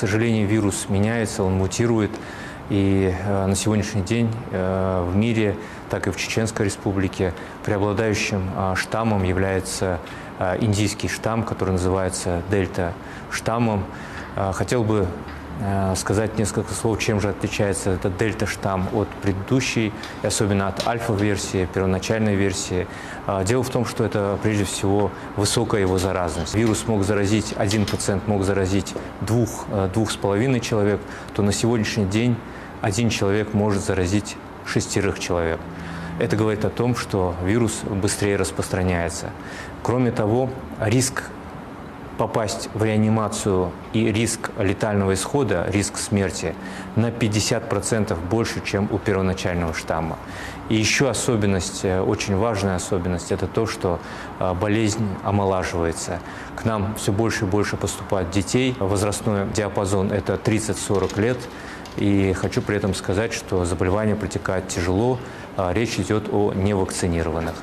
сожалению, вирус меняется, он мутирует. И на сегодняшний день в мире, так и в Чеченской Республике преобладающим штаммом является индийский штамм, который называется дельта-штаммом. Хотел бы сказать несколько слов, чем же отличается этот дельта-штамм от предыдущей, и особенно от альфа-версии, первоначальной версии. Дело в том, что это прежде всего высокая его заразность. Вирус мог заразить, один пациент мог заразить 2–2,5 человек, то на сегодняшний день один человек может заразить 6 человек. Это говорит о том, что вирус быстрее распространяется. Кроме того, риск попасть в реанимацию и риск летального исхода, риск смерти на 50% больше, чем у первоначального штамма. И еще особенность, очень важная особенность, это то, что болезнь омолаживается. К нам все больше и больше поступает детей. Возрастной диапазон – это 30–40 лет. И хочу при этом сказать, что заболевание протекает тяжело, речь идет о невакцинированных.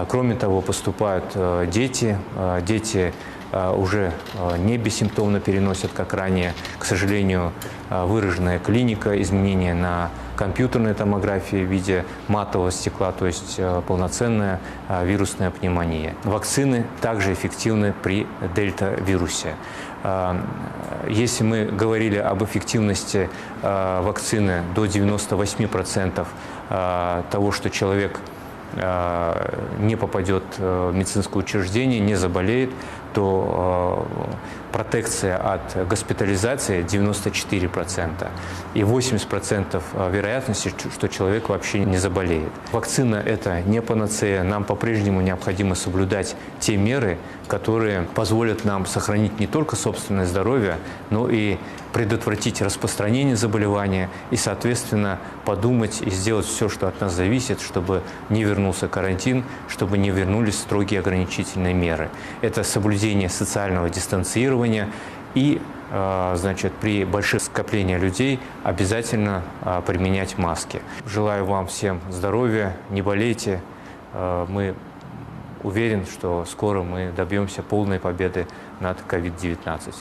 Кроме того, поступают дети. Дети уже не бессимптомно переносят, как ранее. К сожалению, выраженная клиника, изменения на компьютерной томографии в виде матового стекла, то есть полноценная вирусная пневмония. Вакцины также эффективны при дельта-вирусе. Если мы говорили об эффективности вакцины до 98% того, что человек не попадет в медицинское учреждение, не заболеет, то протекция от госпитализации 94% и 80% вероятности, что человек вообще не заболеет. Вакцина – это не панацея. Нам по-прежнему необходимо соблюдать те меры, которые позволят нам сохранить не только собственное здоровье, но и предотвратить распространение заболевания и, соответственно, подумать и сделать все, что от нас зависит, чтобы не вернулся карантин, чтобы не вернулись строгие ограничительные меры. Это соблюдение социального дистанцирования и, значит, при больших скоплениях людей обязательно применять маски. Желаю вам всем здоровья, не болейте. Мы уверены, что скоро мы добьемся полной победы над COVID-19.